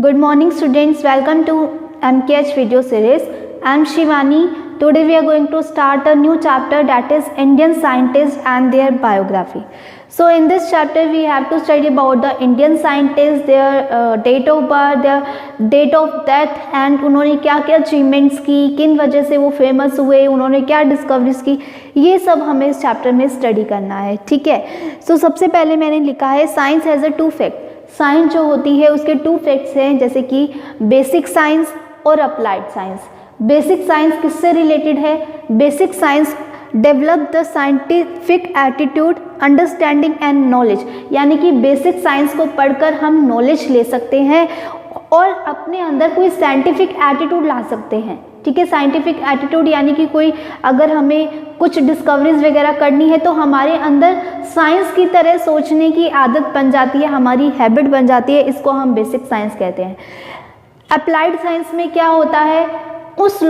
Good morning students, welcome to MKH video series. I am Shivani. Today we are going to start a new chapter, that is Indian scientists and their biography. So in this chapter we have to study about the Indian scientists, their date of birth, their date of death and उन्होंने क्या क्या achievements की, किन वजह से वो famous हुए, उन्होंने क्या डिस्कवरीज की, ये सब हमें इस चैप्टर में स्टडी करना है. ठीक है. सो सबसे पहले मैंने लिखा है science has a two fact. Science जो होती है उसके टू फैक्ट्स हैं, जैसे कि बेसिक साइंस और अप्लाइड साइंस. बेसिक साइंस किससे रिलेटेड है? Basic science develop the scientific attitude, understanding and knowledge. यानी कि बेसिक साइंस को पढ़कर हम नॉलेज ले सकते हैं और अपने अंदर कोई साइंटिफिक एटीट्यूड ला सकते हैं. ठीक है. साइंटिफिक एटीट्यूड यानी कि कोई अगर हमें कुछ डिस्कवरीज वगैरह करनी है तो हमारे अंदर साइंस की तरह सोचने की आदत बन जाती है, हमारी हैबिट बन जाती है. इसको हम बेसिक साइंस कहते हैं. अप्लाइड साइंस में क्या होता है? उस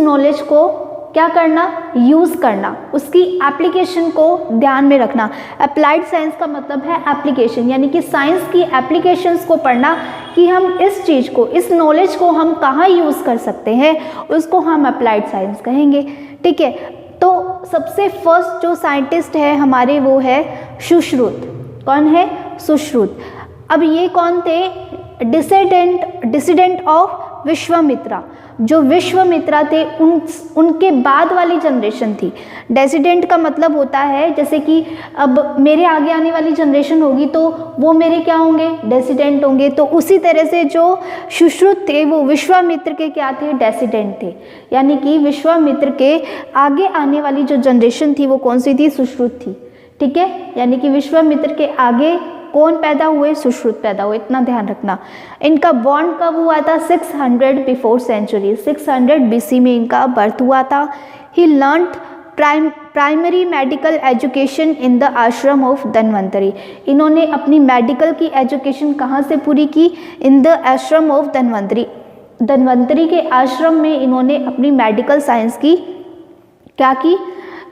नॉलेज को क्या करना? यूज़ करना, उसकी एप्लीकेशन को ध्यान में रखना. अप्लाइड साइंस का मतलब है एप्लीकेशन, यानी कि साइंस की एप्लीकेशंस को पढ़ना कि हम इस चीज़ को, इस नॉलेज को हम कहाँ यूज़ कर सकते हैं, उसको हम अप्लाइड साइंस कहेंगे. ठीक है. तो सबसे फर्स्ट जो साइंटिस्ट है हमारे वो है सुश्रुत. कौन है? सुश्रुत. अब ये कौन थे? Dissident of Vishwamitra. जो विश्वामित्रा थे उनके बाद वाली जनरेशन थी. डेसिडेंट का मतलब होता है जैसे कि अब मेरे आगे आने वाली जनरेशन होगी तो वो मेरे क्या होंगे? डेसिडेंट होंगे. तो उसी तरह से जो सुश्रुत थे वो विश्वामित्र के क्या थे? डेसिडेंट थे. यानी कि विश्वामित्र के आगे आने वाली जो जनरेशन थी वो कौन सी थी? सुश्रुत थी. ठीक है. यानी कि विश्वामित्र के आगे कौन पैदा हुए? सुश्रुत पैदा हुए. इतना ध्यान रखना. इनका बॉर्न कब हुआ था? 600 बिफोर सेंचुरी, 600 BC में इनका बर्थ हुआ था. He learned primary medical education in the ashram of Dhanvantari. इन्होंने अपनी मेडिकल की एजुकेशन कहाँ से पूरी की? In the ashram of Dhanvantari. Dhanvantari के आश्रम में इन्होंने अपनी मेडिकल साइंस की क्या की?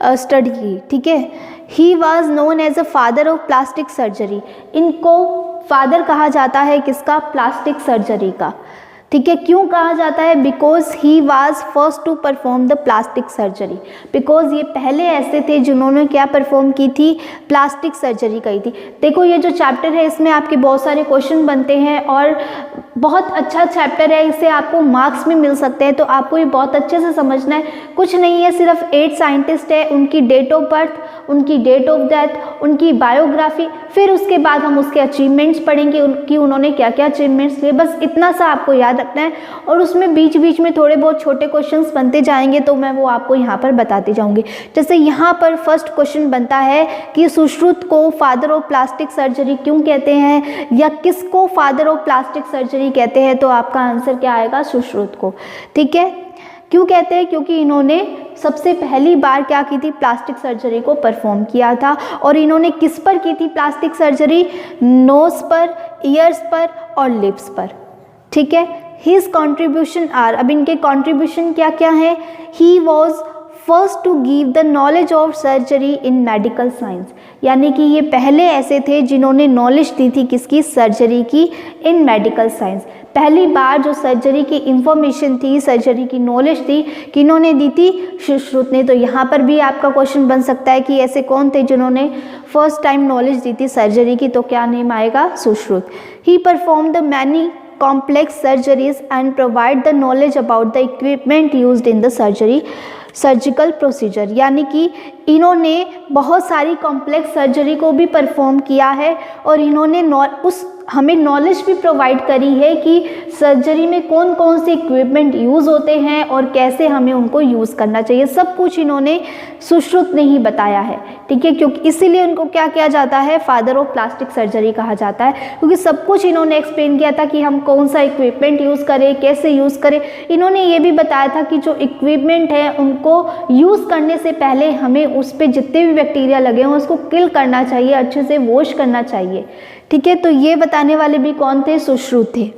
स्टडी की. ठीक है. He was known as a father of plastic surgery. इनको फादर कहा जाता है किसका? प्लास्टिक सर्जरी का. ठीक है. क्यों कहा जाता है? Because he was first to perform the plastic surgery. Because ये पहले ऐसे थे जिन्होंने क्या परफॉर्म की थी? प्लास्टिक सर्जरी की थी. देखो ये जो चैप्टर है इसमें आपके बहुत सारे क्वेश्चन बनते हैं और बहुत अच्छा चैप्टर है, इससे आपको मार्क्स भी मिल सकते हैं. तो आपको ये बहुत अच्छे से समझना है. कुछ नहीं है, सिर्फ 8 साइंटिस्ट है, उनकी डेट ऑफ बर्थ, उनकी डेट ऑफ डेथ, उनकी बायोग्राफी, फिर उसके बाद हम उसके अचीवमेंट्स पढ़ेंगे कि उन्होंने क्या क्या अचीवमेंट्स लिए. बस इतना सा आपको याद रखना है और उसमें बीच बीच में थोड़े बहुत छोटे क्वेश्चंस बनते जाएंगे तो मैं वो आपको यहाँ पर बताती जाऊँगी. जैसे यहाँ पर फर्स्ट क्वेश्चन बनता है कि सुश्रुत को फादर ऑफ प्लास्टिक सर्जरी क्यों कहते हैं या किसको फादर ऑफ प्लास्टिक सर्जरी कहते हैं? तो आपका आंसर क्या आएगा? सुश्रुत को. ठीक है. क्यों कहते हैं? क्योंकि इन्होंने सबसे पहली बार क्या की थी? प्लास्टिक सर्जरी को परफॉर्म किया था. और इन्होंने किस पर की थी प्लास्टिक सर्जरी? नोज पर, ईयर्स पर और लिप्स पर. ठीक है. हिज कॉन्ट्रीब्यूशन आर, अब इनके कॉन्ट्रीब्यूशन क्या क्या है? He was first to give the knowledge of surgery in medical science. यानी कि ये पहले ऐसे थे जिन्होंने नॉलेज दी थी किसकी? सर्जरी की इन मेडिकल साइंस. पहली बार जो सर्जरी की इंफॉर्मेशन थी, सर्जरी की नॉलेज थी, किन्होंने दी थी? सुश्रुत ने. तो यहाँ पर भी आपका क्वेश्चन बन सकता है कि ऐसे कौन थे जिन्होंने फर्स्ट टाइम नॉलेज दी थी सर्जरी की? तो क्या नेम आएगा? Sushruta. He perform the many complex surgeries and provide the knowledge about the equipment used in the surgical procedure. यानी कि इन्होंने बहुत सारी कॉम्प्लेक्स सर्जरी को भी परफॉर्म किया है और इन्होंने हमें नॉलेज भी प्रोवाइड करी है कि सर्जरी में कौन कौन से इक्विपमेंट यूज़ होते हैं और कैसे हमें उनको यूज़ करना चाहिए. सब कुछ इन्होंने सुश्रुत ने ही बताया है. ठीक है. क्योंकि इसीलिए उनको क्या किया जाता है? फादर ऑफ प्लास्टिक सर्जरी कहा जाता है, क्योंकि सब कुछ इन्होंने एक्सप्लेन किया था कि हम कौन सा इक्विपमेंट यूज़ करें, कैसे यूज़ करें. इन्होंने ये भी बताया था कि जो इक्विपमेंट है उनको यूज़ करने से पहले हमें उस पर जितने भी बैक्टीरिया लगे हों उसको किल करना चाहिए, अच्छे से वॉश करना चाहिए. ठीक है. तो ये बताने वाले भी कौन थे? सुश्रुत थे.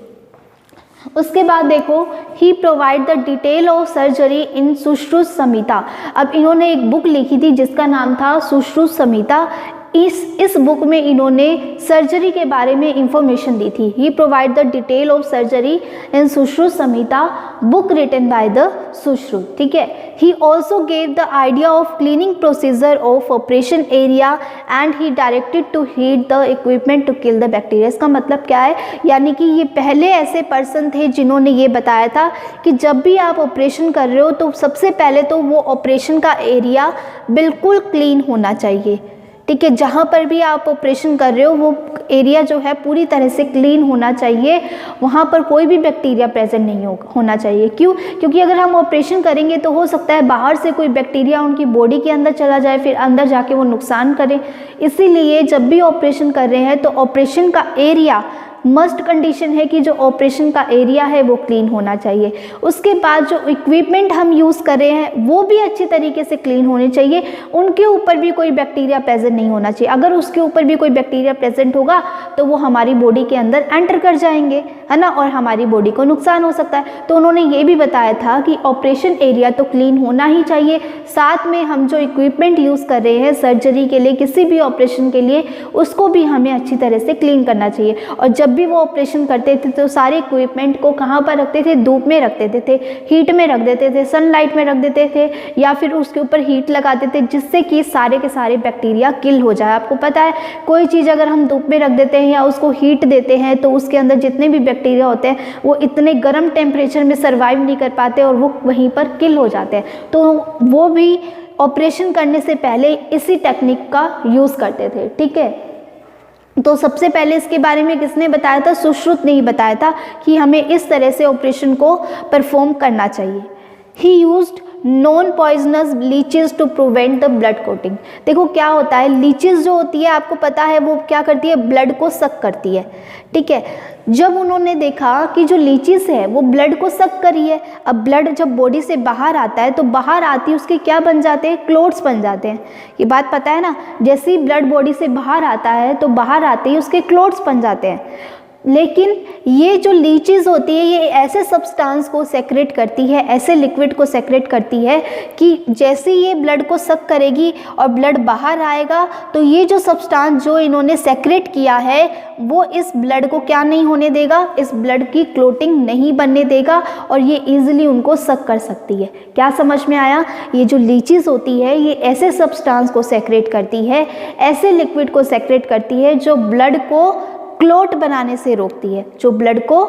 उसके बाद देखो he provide the detail of surgery in Sushruta Samhita. अब इन्होंने एक बुक लिखी थी जिसका नाम था सुश्रुत संहिता. इस बुक में इन्होंने सर्जरी के बारे में इंफॉर्मेशन दी थी। He provide the detail of surgery in Sushruta Samhita, book written by the Sushruta, ठीक है। He also gave the idea of cleaning procedure of operation area and he directed to heat the equipment to kill the bacteria. इसका मतलब क्या है, यानी कि ये पहले ऐसे पर्सन थे जिन्होंने ये बताया था कि जब भी आप ऑपरेशन कर रहे हो तो सबसे पहले तो वो ऑपरेशन का एरिया बिल्कुल क्लीन होना चाहिए, ठीक है। जहाँ पर भी आप ऑपरेशन कर रहे हो वो एरिया जो है पूरी तरह से क्लीन होना चाहिए, वहाँ पर कोई भी बैक्टीरिया प्रेजेंट नहीं होना चाहिए। क्यों? क्योंकि अगर हम ऑपरेशन करेंगे तो हो सकता है बाहर से कोई बैक्टीरिया उनकी बॉडी के अंदर चला जाए, फिर अंदर जाके वो नुकसान करे। इसीलिए जब भी ऑपरेशन कर रहे हैं तो ऑपरेशन का एरिया मस्ट कंडीशन है कि जो ऑपरेशन का एरिया है वो क्लीन होना चाहिए। उसके बाद जो इक्विपमेंट हम यूज़ कर रहे हैं वो भी अच्छी तरीके से क्लीन होने चाहिए, उनके ऊपर भी कोई बैक्टीरिया प्रेजेंट नहीं होना चाहिए। अगर उसके ऊपर भी कोई बैक्टीरिया प्रेजेंट होगा तो वो हमारी बॉडी के अंदर एंटर कर जाएंगे, है ना, और हमारी बॉडी को नुकसान हो सकता है। तो उन्होंने ये भी बताया था कि ऑपरेशन एरिया तो क्लीन होना ही चाहिए, साथ में हम जो इक्विपमेंट यूज़ कर रहे हैं सर्जरी के लिए, किसी भी ऑपरेशन के लिए, उसको भी हमें अच्छी तरह से क्लीन करना चाहिए। और जब भी वो ऑपरेशन करते थे तो सारे इक्विपमेंट को कहाँ पर रखते थे? धूप में रख देते थे, हीट में रख देते थे, सनलाइट में रख देते थे, या फिर उसके ऊपर हीट लगाते थे, जिससे कि सारे के सारे बैक्टीरिया किल हो जाए। आपको पता है कोई चीज़ अगर हम धूप में रख देते हैं या उसको हीट देते हैं तो उसके अंदर जितने भी बैक्टीरिया होते हैं वो इतने गर्म टेम्परेचर में सर्वाइव नहीं कर पाते और वो वहीं पर किल हो जाते हैं। तो वो भी ऑपरेशन करने से पहले इसी टेक्निक का यूज़ करते थे, ठीक है। तो सबसे पहले इसके बारे में किसने बताया था? सुश्रुत ने ही बताया था कि हमें इस तरह से ऑपरेशन को परफॉर्म करना चाहिए। He used non poisonous leeches to prevent the blood clotting. देखो क्या होता है, लीचेस जो होती है आपको पता है वो क्या करती है? ब्लड को सक करती है, ठीक है। जब उन्होंने देखा कि जो लीचीज है वो ब्लड को सक करी है, अब ब्लड जब बॉडी से बाहर आता है तो बाहर आती उसके क्या बन जाते हैं? क्लोट्स बन जाते हैं। ये बात पता है ना, जैसे ही ब्लड बॉडी से बाहर आता है तो बाहर आते ही उसके क्लोट्स बन जाते हैं। लेकिन ये जो लीचीज होती है ये ऐसे सब्सटेंस को सेक्रेट करती है, ऐसे लिक्विड को सेक्रेट करती है कि जैसे ये ब्लड को सक करेगी और ब्लड बाहर आएगा तो ये जो सब्सटेंस जो इन्होंने सेक्रेट किया है वो इस ब्लड को क्या नहीं होने देगा? इस ब्लड की क्लोटिंग नहीं बनने देगा और ये इजीली उनको सक कर सकती है। क्या समझ में आया? ये जो लीचीज होती है ये ऐसे सब्सटेंस को सेक्रेट करती है, ऐसे लिक्विड को सेक्रेट करती है जो ब्लड को क्लॉट बनाने से रोकती है, जो ब्लड को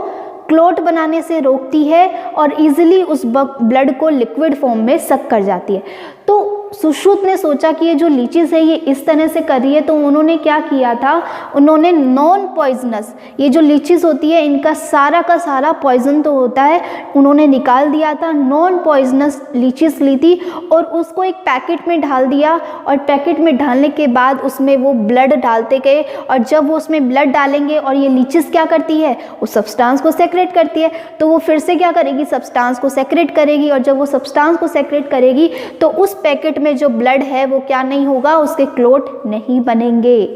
क्लॉट बनाने से रोकती है और इजीली उस ब्लड को लिक्विड फॉर्म में सक कर जाती है। तो सुश्रुत ने सोचा कि ये जो लीचीज है ये इस तरह से कर रही है, तो उन्होंने क्या किया था? उन्होंने नॉन पॉइजनस, ये जो लीचीज होती है इनका सारा का सारा पॉइजन तो होता है, उन्होंने निकाल दिया था। नॉन पॉइजनस लीचीज ली थी और उसको एक पैकेट में डाल दिया और पैकेट में डालने के बाद उसमें वो ब्लड डालते गए और जब वो उसमें ब्लड डालेंगे और ये लीचीज क्या करती है? वो सब्सटेंस को सेक्रेट करती है, तो वो फिर से क्या करेगी? सब्सटेंस को सेक्रेट करेगी और जब वो सब्सटेंस को सेक्रेट करेगी तो उस पैकेट में जो ब्लड है वो क्या नहीं होगा? उसके क्लॉट नहीं बनेंगे,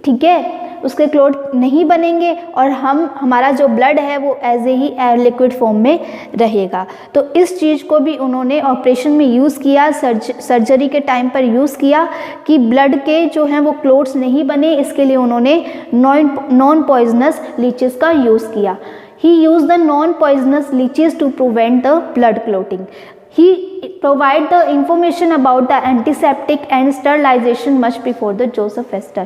ठीक है, उसके क्लॉट नहीं बनेंगे और हमारा जो ब्लड है वो एज ए ही लिक्विड फॉर्म में रहेगा। तो इस चीज़ को भी उन्होंने ऑपरेशन में यूज़ किया, सर्जरी के टाइम पर यूज़ किया कि ब्लड के जो हैं वो क्लॉट्स नहीं बने, इसके लिए उन्होंने नॉन पॉइजनस लीचेस का यूज़ किया। He used the non-poisonous leeches to prevent the blood clotting. He provide the information about the antiseptic and sterilization much before the Joseph Esther.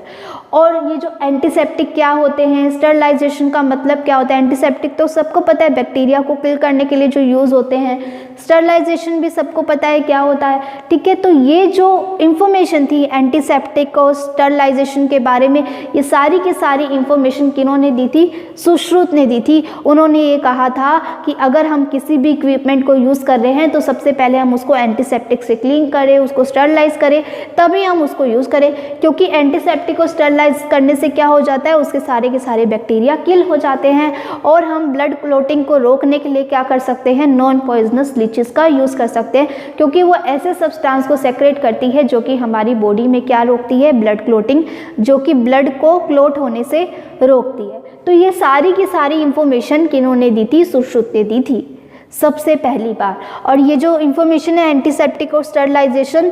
और ये जो एंटीसेप्टिक क्या होते हैं, स्टरलाइजेशन का मतलब क्या होता है? एंटीसेप्टिक तो सबको पता है, बैक्टीरिया को किल करने के लिए जो यूज़ होते हैं। स्टरलाइजेशन भी सबको पता है क्या होता है, ठीक है। तो ये जो इंफॉर्मेशन थी एंटीसेप्टिक और स्टरलाइजेशन के बारे में, ये सारी की सारी इंफॉर्मेशन किन्होंने दी थी? सुश्रुत ने दी थी। उन्होंने ये कहा था कि अगर हम किसी भी इक्विपमेंट को यूज़ कर रहे हैं तो सबसे पहले हम उसको एंटीसेप्टिक से क्लीन करें, उसको स्टरलाइज करें, तभी हम उसको यूज़ करें, क्योंकि एंटीसेप्टिक को स्टरलाइज करने से क्या हो जाता है? उसके सारे के सारे बैक्टीरिया किल हो जाते हैं और हम ब्लड क्लॉटिंग को रोकने के लिए क्या कर सकते हैं? नॉन पॉइजनस लीचेस का यूज़ कर सकते हैं, क्योंकि वो ऐसे सब्सटेंस को सेक्रेट करती है जो कि हमारी बॉडी में क्या रोकती है? ब्लड क्लॉटिंग, जो कि ब्लड को क्लॉट होने से रोकती है। तो ये सारी की सारी इंफॉर्मेशन किन्होंने दी थी? सुश्रुत ने दी थी सबसे पहली बार। और ये जो इंफॉर्मेशन है एंटीसेप्टिक और स्टरलाइजेशन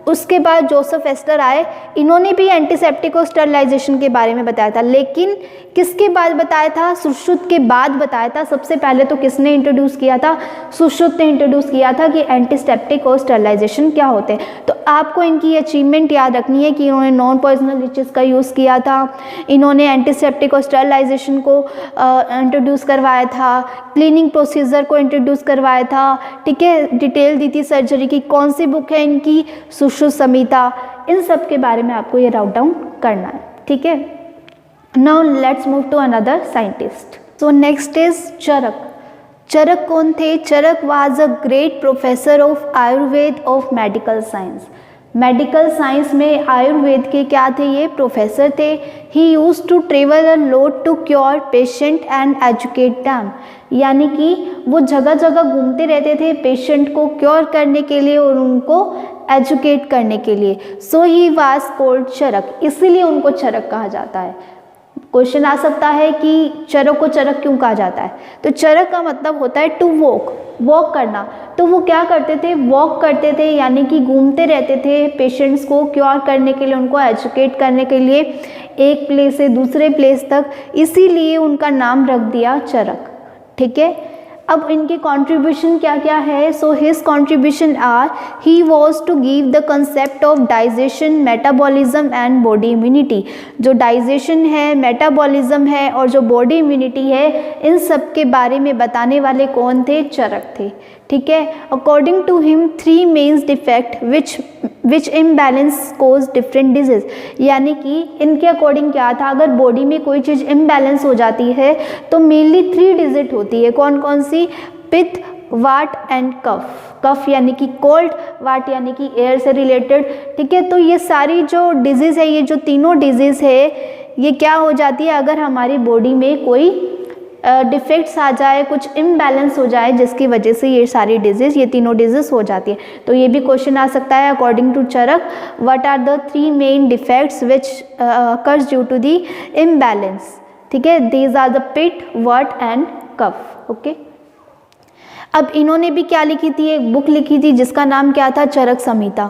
उसके बाद जोसेफ एस्टर आए, इन्होंने भी एंटीसेप्टिक और स्टरलाइजेशन के बारे में बताया था, लेकिन किसके बाद बताया था? सुश्रुत के बाद बताया था। सबसे पहले तो किसने इंट्रोड्यूस किया था? सुश्रुत ने इंट्रोड्यूस किया था कि एंटीसेप्टिक और स्टरलाइजेशन क्या होते हैं। तो आपको इनकी अचीवमेंट याद रखनी है कि इन्होंने नॉन पॉइजनल लीचेस का यूज़ किया था, इन्होंने एंटीसेप्टिक और स्टरलाइजेशन को इंट्रोड्यूस करवाया था, क्लीनिंग प्रोसीजर को इंट्रोड्यूस करवाया था, ठीक है, डिटेल दी थी सर्जरी की। कौन सी बुक है इनकी? सुश्रुत संहिता। इन सब के बारे में आपको ये राउट डाउन करना है, ठीक है। Now let's move to another scientist. So next is Charak. Charak कौन थे? Charak was a great professor of Ayurveda of medical science. Medical science में आयुर्वेद के क्या थे? ये प्रोफेसर थे। He use to travel a lot to cure patient and educate them, यानी कि वो जगह जगह घूमते रहते थे पेशेंट को क्योर करने के लिए और उनको एजुकेट करने के लिए। सो ही वाज कॉल्ड चरक, इसीलिए उनको चरक कहा जाता है। क्वेश्चन आ सकता है कि चरक को चरक क्यों कहा जाता है? तो चरक का मतलब होता है टू वॉक, वॉक करना। तो वो क्या करते थे? वॉक करते थे, यानी कि घूमते रहते थे पेशेंट्स को क्योर करने के लिए, उनको एजुकेट करने के लिए एक प्लेस से दूसरे प्लेस तक, इसीलिए उनका नाम रख दिया चरक, ठीक है। अब इनके कंट्रीब्यूशन क्या क्या है? So his contribution are, he was to give the concept of digestion, metabolism and body immunity. जो डाइजेशन है, मेटाबॉलिज्म है और जो बॉडी इम्यूनिटी है, इन सब के बारे में बताने वाले कौन थे? चरक थे, ठीक है। According to him 3 main defect which imbalance cause different disease, यानी कि इनके अकॉर्डिंग क्या था? अगर बॉडी में कोई चीज़ इम्बैलेंस हो जाती है तो मेनली 3 डिजिट होती है। कौन कौन सी? पित्त, वात एंड कफ। कफ यानी कि कोल्ड, वात यानी कि एयर से रिलेटेड, ठीक है। तो ये सारी जो डिजीज़ है, ये जो तीनों डिजीज़ है, ये क्या हो जाती है? अगर हमारी बॉडी में कोई डिफेक्ट्स आ जाए, कुछ इम्बैलेंस हो जाए, जिसकी वजह से ये सारी डिजीज़, ये तीनों डिजीज़ हो जाती है। तो ये भी क्वेश्चन आ सकता है according to Charak, what are the 3 main defects which occurs due to the imbalance, ठीक है। दीज आर द पिट, वात एंड कफ, ओके। अब इन्होंने भी क्या लिखी थी? एक बुक लिखी थी जिसका नाम क्या था? चरक संहिता,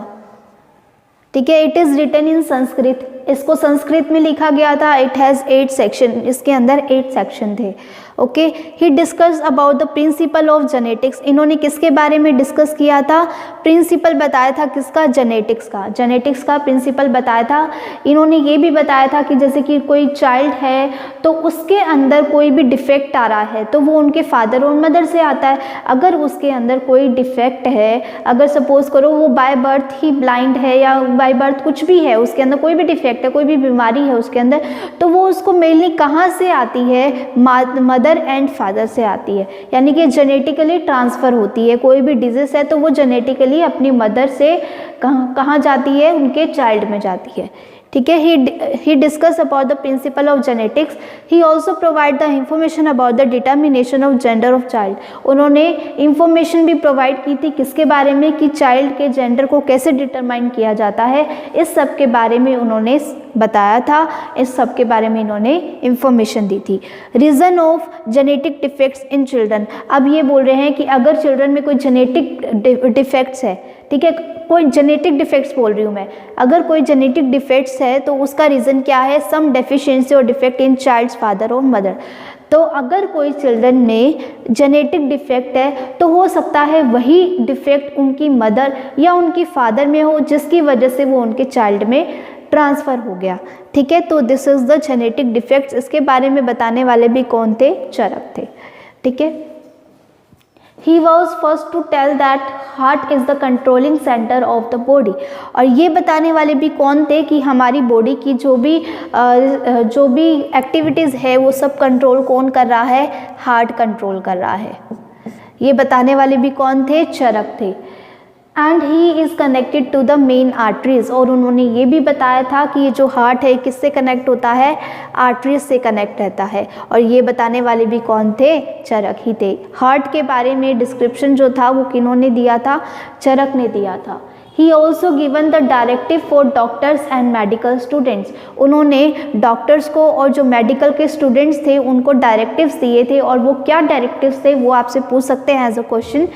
ठीक है। It is written in Sanskrit, इसको संस्कृत में लिखा गया था। इट हैज़ 8 सेक्शन, इसके अंदर 8 सेक्शन थे, okay. He discuss about the principle of genetics. इन्होंने किसके बारे में डिस्कस किया था? प्रिंसिपल बताया था, किसका? जेनेटिक्स का। जेनेटिक्स का प्रिंसिपल बताया था। इन्होंने ये भी बताया था कि जैसे कि कोई चाइल्ड है तो उसके अंदर कोई भी डिफेक्ट आ रहा है तो वो उनके फादर और मदर से आता है। अगर उसके अंदर कोई डिफेक्ट है, अगर सपोज करो वो बाय बर्थ ही ब्लाइंड है या बाय बर्थ कुछ भी है, उसके अंदर कोई भी डिफेक्ट है, कोई भी बीमारी है उसके अंदर, तो वो उसको मेनली कहाँ से आती है? मदर एंड फादर से आती है, यानी कि जेनेटिकली ट्रांसफ़र होती है। कोई भी डिजीज़ है तो वो जेनेटिकली अपनी मदर से कहाँ जाती है? उनके चाइल्ड में जाती है, ठीक है। He discuss about the principle of genetics. He also provide the information about the determination of gender of child. उन्होंने इंफॉर्मेशन भी प्रोवाइड की थी किसके बारे में? कि चाइल्ड के जेंडर को कैसे डिटरमाइन किया जाता है, इस सब के बारे में उन्होंने बताया था, इस सब के बारे में इन्होंने इंफॉर्मेशन दी थी। Reason of genetic defects in children. अब ये बोल रहे हैं कि अगर चिल्ड्रन में कोई जेनेटिक डिफेक्ट्स है, ठीक है, कोई जेनेटिक डिफेक्ट्स बोल रही हूँ मैं, अगर कोई जेनेटिक डिफेक्ट्स है तो उसका रीज़न क्या है? सम डेफिशिएंसी और डिफेक्ट इन चाइल्ड्स फादर और मदर। तो अगर कोई चिल्ड्रन में जेनेटिक डिफेक्ट है तो हो सकता है वही डिफेक्ट उनकी मदर या उनकी फादर में हो, जिसकी वजह से वो उनके चाइल्ड में ट्रांसफ़र हो गया, ठीक है। तो this is the genetic defects. इसके बारे में बताने वाले भी कौन थे? चरक थे, ठीक है। He was first to tell that heart is the controlling center of the body। और ये बताने वाले भी कौन थे कि हमारी बॉडी की जो भी एक्टिविटीज़ है वो सब कंट्रोल कौन कर रहा है? हार्ट कंट्रोल कर रहा है। ये बताने वाले भी कौन थे? चरक थे। And he is connected to the main arteries. और उन्होंने ये भी बताया था कि ये जो हार्ट है किससे कनेक्ट होता है? आर्टरीज से कनेक्ट रहता है। और ये बताने वाले भी कौन थे? चरक ही थे। हार्ट के बारे में डिस्क्रिप्शन जो था वो किन्होंने दिया था? चरक ने दिया था। He also given the directive for doctors and medical students, उन्होंने डॉक्टर्स को और जो मेडिकल के स्टूडेंट्स थे उनको डायरेक्टिव्स दिए थे, और वो क्या डायरेक्टिव्स थे वो आपसे पूछ सकते हैं एज अ क्वेश्चन।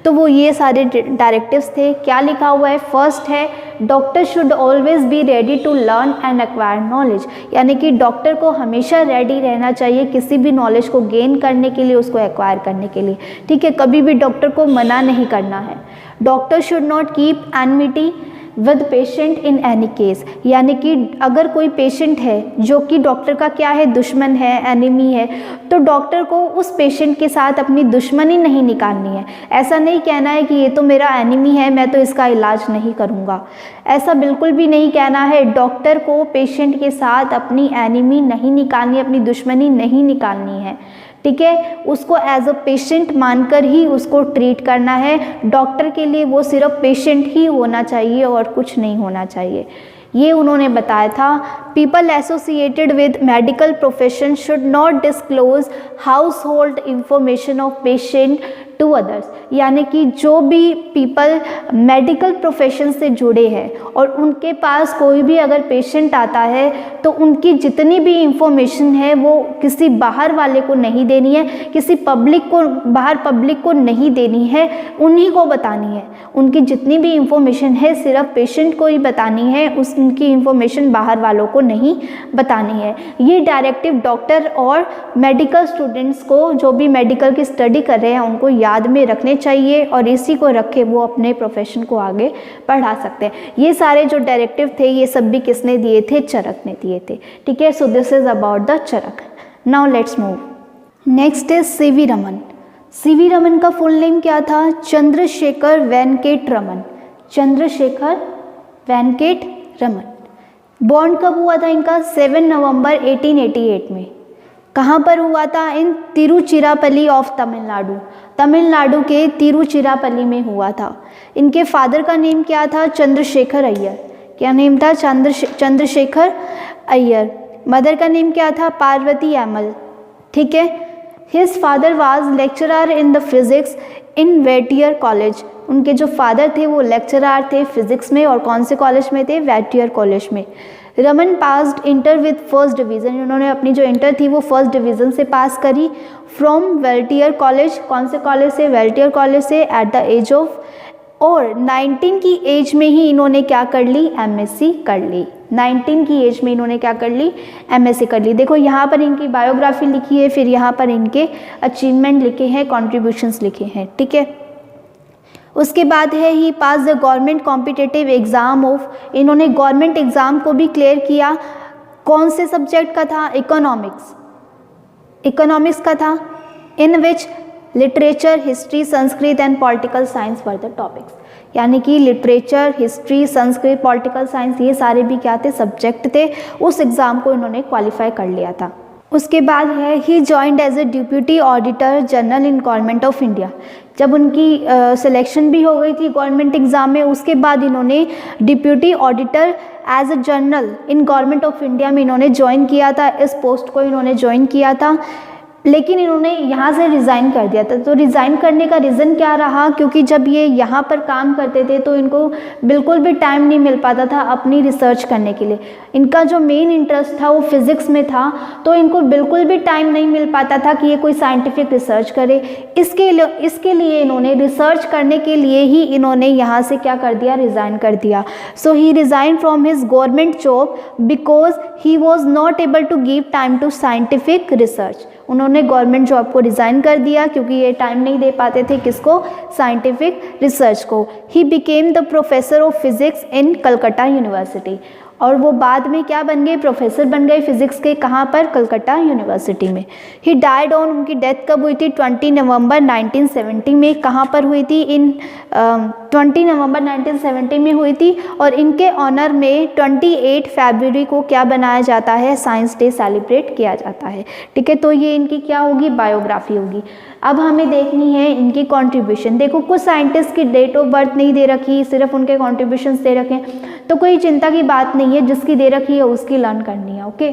तो वो ये सारे डायरेक्टिव्स थे। क्या लिखा हुआ है? फर्स्ट है doctor should always be ready to learn and acquire knowledge, यानी कि डॉक्टर को हमेशा रेडी रहना चाहिए किसी भी नॉलेज को गेन करने के लिए, उसको एक्वायर करने के लिए, ठीक है। कभी भी डॉक्टर को मना नहीं करना है। Doctor should not keep enmity with patient in any case, यानी कि अगर कोई पेशेंट है जो कि डॉक्टर का क्या है, दुश्मन है, एनिमी है, तो डॉक्टर को उस पेशेंट के साथ अपनी दुश्मनी नहीं निकालनी है। ऐसा नहीं कहना है कि ये तो मेरा एनिमी है, मैं तो इसका इलाज नहीं करूँगा, ऐसा बिल्कुल भी नहीं कहना है। डॉक्टर को पेशेंट के साथ अपनी एनिमी नहीं निकालनी है, अपनी दुश्मनी नहीं निकालनी है, ठीक है। उसको एज अ पेशेंट मानकर ही उसको ट्रीट करना है। डॉक्टर के लिए वो सिर्फ पेशेंट ही होना चाहिए और कुछ नहीं होना चाहिए, ये उन्होंने बताया था। People associated with medical profession should not disclose household information of patient to others, यानी कि जो भी पीपल मेडिकल प्रोफेशन से जुड़े हैं और उनके पास कोई भी अगर पेशेंट आता है तो उनकी जितनी भी इंफॉर्मेशन है वो किसी बाहर वाले को नहीं देनी है, किसी पब्लिक को, बाहर पब्लिक को नहीं देनी है, उन्हीं को बतानी है। उनकी जितनी भी इंफॉर्मेशन है सिर्फ पेशेंट को ही बतानी है, उनकी इंफॉर्मेशन बाहर वालों को नहीं बतानी है। ये डायरेक्टिव डॉक्टर और मेडिकल स्टूडेंट्स को, जो भी मेडिकल की स्टडी कर रहे हैं, उनको याद में रखने चाहिए, और इसी को रखे वो अपने प्रोफेशन को आगे बढ़ा सकते हैं। ये सारे जो डायरेक्टिव थे ये सब भी किसने दिए थे? चरक ने दिए थे, ठीक है। So this is about the Charak. Now let's move. Next is CV Raman. CV Raman का फुल नेम क्या था? चंद्रशेखर वेंकट रमन। चंद्रशेखर वेंकट रमन। बॉर्न कब हुआ था इनका? 7 नवंबर 1888 में। कहाँ पर हुआ था? इन तिरुचिरापल्ली ऑफ तमिलनाडु, तमिलनाडु के तिरुचिरापल्ली में हुआ था। इनके फादर का नेम क्या था? चंद्रशेखर अय्यर। क्या नेम था? चंद्रशेखर अय्यर। मदर का नेम क्या था? पार्वती एमल, ठीक है। His father was lecturer in the physics in वेटियर कॉलेज। उनके जो फादर थे वो लेक्चरर थे फिजिक्स में, और कौन से कॉलेज में थे? वेटियर कॉलेज में। Raman passed inter with first division, उन्होंने अपनी जो इंटर थी वो फर्स्ट डिवीज़न से पास करी। फ्रॉम वेल्टियर कॉलेज, कौन से कॉलेज से? वेल्टियर कॉलेज से, एट द एज ऑफ, और 19 की एज में ही इन्होंने क्या कर ली? एमएससी कर ली। 19 की एज में इन्होंने क्या कर ली? एमएससी कर ली। देखो यहाँ पर इनकी बायोग्राफी लिखी है, फिर यहाँ पर इनके अचीवमेंट लिखे हैं, कॉन्ट्रीब्यूशंस लिखे हैं, ठीक है। उसके बाद है he pass the government competitive exam of, इन्होंने गवर्नमेंट एग्ज़ाम को भी क्लियर किया। कौन से सब्जेक्ट का था? इकोनॉमिक्स, इकोनॉमिक्स का था। In which literature, history, Sanskrit and political science were the topics, यानी कि literature, history, Sanskrit, political science ये सारे भी क्या थे? सब्जेक्ट थे। उस एग्ज़ाम को इन्होंने क्वालिफाई कर लिया था। उसके बाद है he joined as a deputy auditor general in government of India. जब उनकी सिलेक्शन भी हो गई थी गवर्नमेंट एग्ज़ाम में, उसके बाद इन्होंने deputy auditor as a general in government of India में इन्होंने ज्वाइन किया था। इस पोस्ट को इन्होंने ज्वाइन किया था, लेकिन इन्होंने यहाँ से रिज़ाइन कर दिया था। तो रिज़ाइन करने का रीज़न क्या रहा? क्योंकि जब ये यहाँ पर काम करते थे तो इनको बिल्कुल भी टाइम नहीं मिल पाता था अपनी रिसर्च करने के लिए। इनका जो मेन इंटरेस्ट था वो फिज़िक्स में था, तो इनको बिल्कुल भी टाइम नहीं मिल पाता था कि ये कोई साइंटिफिक रिसर्च करे। इसके लिए इन्होंने रिसर्च करने के लिए ही इन्होंने यहाँ से क्या कर दिया? रिज़ाइन कर दिया। So he resign from his government job because he was not able to give time to scientific research. उन्होंने गवर्नमेंट जॉब को रिज़ाइन कर दिया क्योंकि ये टाइम नहीं दे पाते थे किसको? साइंटिफिक रिसर्च को। He became the professor of physics in Calcutta university, और वो बाद में क्या बन गए? प्रोफेसर बन गए फिज़िक्स के। कहाँ पर? कलकत्ता यूनिवर्सिटी में। ही डाइड ऑन, उनकी डेथ कब हुई थी? 20 नवंबर 1970 में। कहाँ पर हुई थी? 20 नवंबर 1970 में हुई थी। और इनके ऑनर में 28 फरवरी को क्या बनाया जाता है? साइंस डे सेलिब्रेट किया जाता है, ठीक है। तो ये इनकी क्या होगी? बायोग्राफी होगी। अब हमें देखनी है इनकी कंट्रीब्यूशन। देखो कुछ साइंटिस्ट की डेट ऑफ बर्थ नहीं दे रखी, सिर्फ उनके कंट्रीब्यूशंस दे रखे हैं, तो कोई चिंता की बात नहीं है, जिसकी दे रखी है उसकी लर्न करनी है, okay.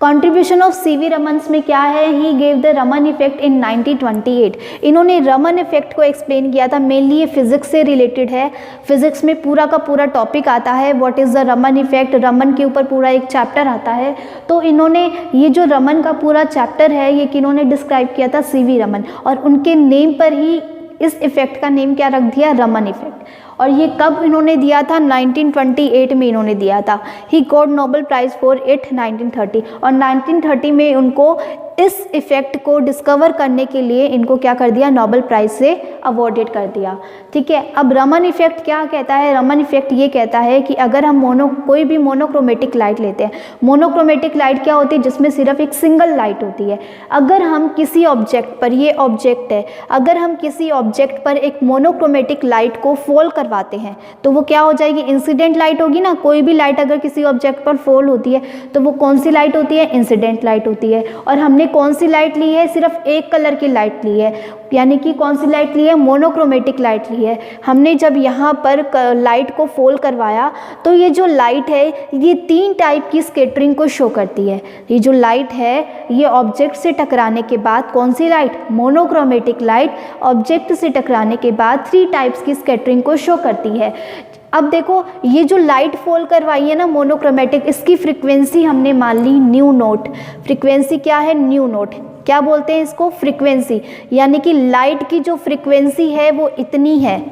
Contribution of CV Raman में क्या है, he gave the Raman effect in 1928। इन्होंने रमन इफेक्ट को एक्सप्लेन किया था, मेनली ये फिजिक्स से रिलेटेड है, फिजिक्स में पूरा का पूरा टॉपिक आता है, what is the Raman effect, Raman के ऊपर पूरा एक चैप्टर आता है। तो इन्होंने ये जो रमन का पूरा चैप्टर है ये किन्होंने डिस्क्राइब किया था, सीवी रमन, और उनके नेम पर ही इस इफेक्ट का नेम क्या रख दिया, रमन इफेक्ट। और ये कब इन्होंने दिया था, 1928 में इन्होंने दिया था। He got Nobel prize for it 1930, और 1930 में उनको इस इफ़ेक्ट को डिस्कवर करने के लिए इनको क्या कर दिया, नोबेल प्राइज़ से अवॉर्डेड कर दिया। ठीक है, अब रमन इफेक्ट क्या कहता है, रमन इफेक्ट ये कहता है कि अगर हम कोई भी मोनोक्रोमेटिक लाइट लेते हैं, मोनोक्रोमेटिक लाइट क्या होती है, जिसमें सिर्फ एक सिंगल लाइट होती है। अगर हम किसी ऑब्जेक्ट पर, ये ऑब्जेक्ट है, अगर हम किसी ऑब्जेक्ट पर एक मोनोक्रोमेटिक लाइट को फॉल करवाते हैं तो वो क्या हो जाएगी, इंसिडेंट लाइट होगी ना। कोई भी लाइट अगर किसी ऑब्जेक्ट पर फॉल होती है तो वो कौन सी लाइट होती है, इंसिडेंट लाइट होती है। और हमने कौन सी लाइट ली है, सिर्फ एक कलर की लाइट ली है, यानी कि कौन सी लाइट ली है, मोनोक्रोमेटिक लाइट ली है। हमने जब यहाँ पर लाइट को फॉल करवाया तो ये जो लाइट है ये 3 टाइप की स्कैटरिंग को शो करती है। ये जो लाइट है ये ऑब्जेक्ट से टकराने के बाद, कौन सी लाइट, मोनोक्रोमेटिक लाइट, ऑब्जेक्ट से टकराने के बाद 3 टाइप्स की स्कैटरिंग को शो करती है। अब देखो ये जो लाइट फॉल करवाई है ना मोनोक्रोमेटिक, इसकी फ्रीक्वेंसी हमने मान ली न्यू नॉट। फ्रीक्वेंसी क्या है, न्यू नॉट। क्या बोलते हैं इसको, फ्रीक्वेंसी, यानी कि लाइट की जो फ्रीक्वेंसी है वो इतनी है,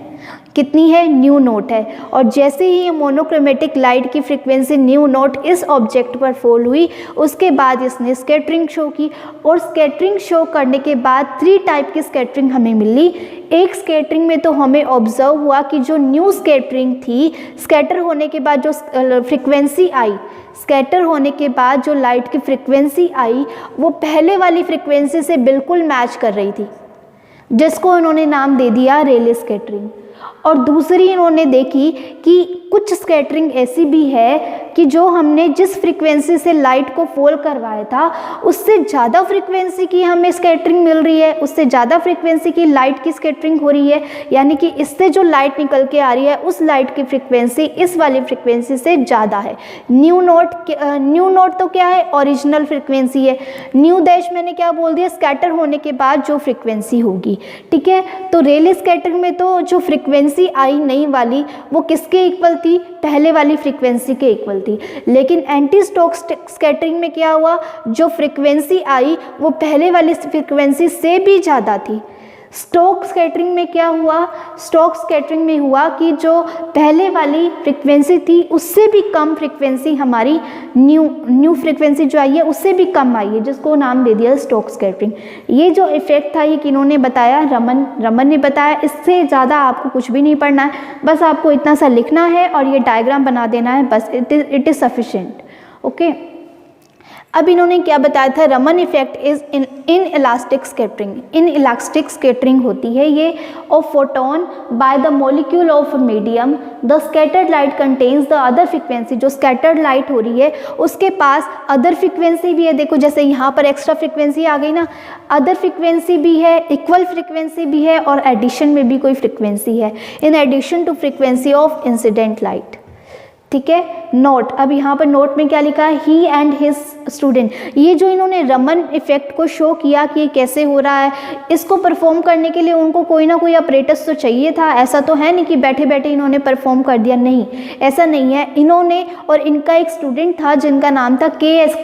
कितनी है, न्यू नॉट है। और जैसे ही ये मोनोक्रोमेटिक लाइट की फ्रीक्वेंसी न्यू नॉट इस ऑब्जेक्ट पर फॉल हुई, उसके बाद इसने स्कैटरिंग शो की, और स्कैटरिंग शो करने के बाद 3 टाइप की स्कैटरिंग हमें मिली। एक स्कैटरिंग में तो हमें ऑब्जर्व हुआ कि जो न्यू स्कैटरिंग थी, स्कैटर होने के बाद जो फ्रीक्वेंसी आई, स्कैटर होने के बाद जो लाइट की फ्रीक्वेंसी आई वो पहले वाली फ्रीक्वेंसी से बिल्कुल मैच कर रही थी, जिसको इन्होंने नाम दे दिया रेले स्कैटरिंग। और दूसरी इन्होंने देखी कि कुछ स्कैटरिंग ऐसी भी है कि जो हमने जिस फ्रीक्वेंसी से लाइट को फॉल करवाया था उससे ज़्यादा फ्रीक्वेंसी की हमें स्कैटरिंग मिल रही है, उससे ज़्यादा फ्रीक्वेंसी की लाइट की स्कैटरिंग हो रही है, यानी कि इससे जो लाइट निकल के आ रही है उस लाइट की फ्रीक्वेंसी इस वाली फ्रीक्वेंसी से ज़्यादा है। न्यू नोट तो क्या है, ओरिजिनल फ्रीक्वेंसी है। न्यू डैश मैंने क्या बोल दिया, स्कैटर होने के बाद जो फ्रीक्वेंसी होगी। ठीक है, तो रेले स्कैटरिंग में तो जो फ्रीक्वेंसी आई नई वाली वो किसके इक्वल थी, पहले वाली फ्रीक्वेंसी के इक्वल थी। लेकिन एंटी स्टोक स्कैटरिंग में क्या हुआ, जो फ्रीक्वेंसी आई वो पहले वाली फ्रीक्वेंसी से भी ज़्यादा थी। स्टोक स्कैटरिंग में क्या हुआ, स्टोक स्कैटरिंग में हुआ कि जो पहले वाली फ्रीक्वेंसी थी उससे भी कम फ्रीक्वेंसी हमारी न्यू फ्रीक्वेंसी जो आई है उससे भी कम आई है, जिसको नाम दे दिया स्टोक स्कैटरिंग। ये जो इफेक्ट था ये किन्होंने बताया, रमन ने बताया। इससे ज़्यादा आपको कुछ भी नहीं पढ़ना है, बस आपको इतना सा लिखना है और ये डायग्राम बना देना है, बस इट इज़ सफिशिएंट। ओके, अब इन्होंने क्या बताया था, Raman effect is in elastic scattering. In elastic scattering होती है ये of photon by the molecule of medium, the scattered light contains the other frequency. जो स्कैटर्ड लाइट हो रही है उसके पास अदर फ्रीक्वेंसी भी है। देखो जैसे यहाँ पर एक्स्ट्रा फ्रीक्वेंसी आ गई ना, अदर फ्रीक्वेंसी भी है, इक्वल फ्रीक्वेंसी भी है और एडिशन में भी कोई फ्रीक्वेंसी है, in addition to frequency of incident light. ठीक है, नोट, अब यहाँ पर नोट में क्या लिखा है, ही एंड हिज स्टूडेंट। ये जो इन्होंने रमन इफेक्ट को शो किया कि कैसे हो रहा है, इसको परफॉर्म करने के लिए उनको कोई ना कोई अपरेटस तो चाहिए था। ऐसा तो है नहीं कि बैठे बैठे इन्होंने परफॉर्म कर दिया, नहीं, ऐसा नहीं है। इन्होंने और इनका एक स्टूडेंट था जिनका नाम था के.एस.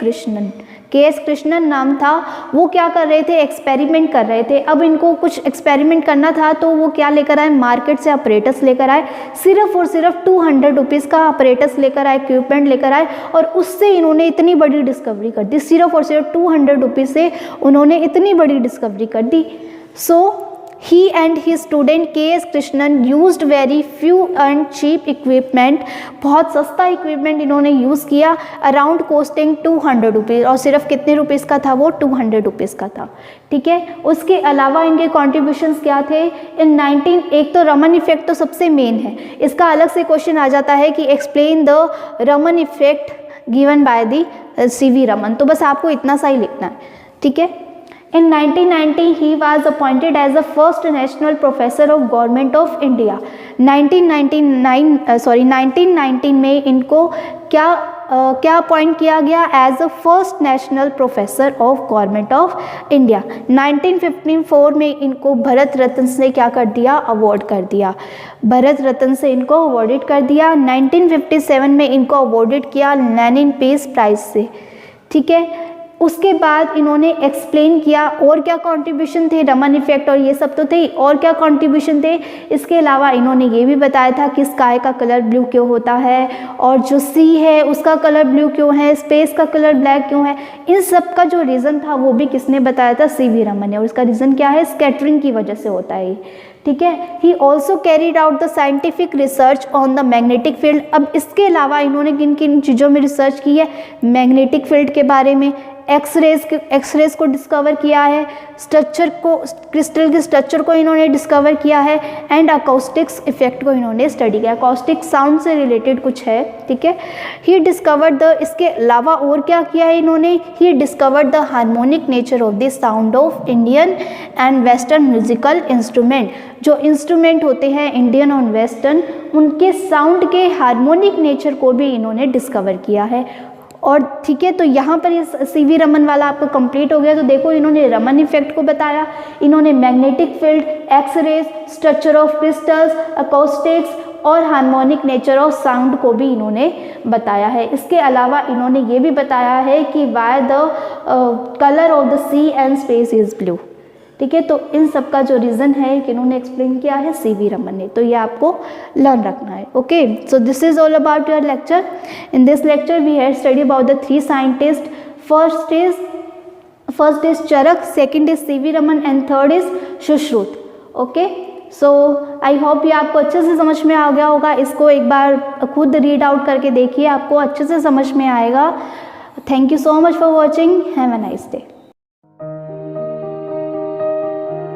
कृष्णन नाम था। वो क्या कर रहे थे, एक्सपेरिमेंट कर रहे थे। अब इनको कुछ एक्सपेरिमेंट करना था तो वो क्या लेकर आए, मार्केट से अपरेटस लेकर आए, सिर्फ और सिर्फ 200 रुपीज़ का अपरेटस लेकर आए, इक्विपमेंट लेकर आए, और उससे इन्होंने इतनी बड़ी डिस्कवरी कर दी। सिर्फ और सिर्फ 200 रुपीज़ से उन्होंने इतनी बड़ी डिस्कवरी कर दी। सो he and his student K.S. Krishnan used very few and cheap equipment। बहुत सस्ता इक्विपमेंट इन्होंने यूज़ किया, अराउंड कॉस्टिंग 200 रुपीज़, और सिर्फ कितने रुपीज़ का था वो, 200 रुपीज़ का था। ठीक है, उसके अलावा इनके कॉन्ट्रीब्यूशंस क्या थे इन 19, एक तो रमन इफेक्ट तो सबसे मेन है, इसका अलग से क्वेश्चन आ जाता है कि explain the Raman effect given by the C.V. Raman. तो बस आपको इतना सा ही लिखना है। ठीक है, In 1990 he was appointed as the first national professor of government of India। 1919 में इनको क्या क्या अपॉइंट किया गया as a first national professor of government of India. 1954 में इनको भारत रत्न से क्या कर दिया, अवार्ड कर दिया, भारत रत्न से इनको अवॉर्डेड कर दिया। 1957 में इनको अवॉर्डेड किया लेनिन पीस प्राइज से, ठीक है। उसके बाद इन्होंने एक्सप्लेन किया और क्या कंट्रीब्यूशन थे, रमन इफेक्ट और ये सब तो थे, और क्या कंट्रीब्यूशन थे। इसके अलावा इन्होंने ये भी बताया था कि स्काई का कलर ब्लू क्यों होता है, और जो सी है उसका कलर ब्लू क्यों है, स्पेस का कलर ब्लैक क्यों है। इन सब का जो रीज़न था वो भी किसने बताया था, CV रमन ने। और उसका रीज़न क्या है, स्कैटरिंग की वजह से होता है, ठीक है। He also carried out the scientific research on the magnetic field. अब इसके अलावा इन्होंने किन किन चीज़ों में रिसर्च की है, मैग्नेटिक फील्ड के बारे में, एक्सरेज को डिस्कवर किया है, स्ट्रक्चर को, क्रिस्टल के स्ट्रक्चर को इन्होंने डिस्कवर किया है, एंड अकाउस्टिक्स इफेक्ट को इन्होंने स्टडी किया। अकाउस्टिक साउंड से रिलेटेड कुछ है, ठीक है। ही डिस्कवर्ड द, इसके अलावा और क्या किया है इन्होंने, he discovered the harmonic nature of the sound of Indian and western musical instrument. जो इंस्ट्रूमेंट होते हैं इंडियन और वेस्टर्न, उनके साउंड के हार्मोनिक नेचर को भी इन्होंने डिस्कवर किया है। और ठीक है, तो यहाँ पर ये CV रमन वाला आपको कंप्लीट हो गया। तो देखो, इन्होंने रमन इफेक्ट को बताया, इन्होंने magnetic field, x-rays, structure of crystals, acoustics और हार्मोनिक नेचर ऑफ साउंड को भी इन्होंने बताया है। इसके अलावा इन्होंने ये भी बताया है कि why the colour of the sea and space is blue, ठीक है। तो इन सब का जो रीज़न है कि इन्होंने एक्सप्लेन किया है CV रमन ने, तो ये आपको लर्न रखना है। Okay, so this is all about your lecture. In this lecture we have study about the 3 scientist. First is Charak, second is CV Raman and third is Sushruta. Okay, so I hope ये आपको अच्छे से समझ में आ गया होगा। इसको एक बार खुद रीड आउट करके देखिए, आपको अच्छे से समझ में आएगा। Thank you so much for watching, have a nice day.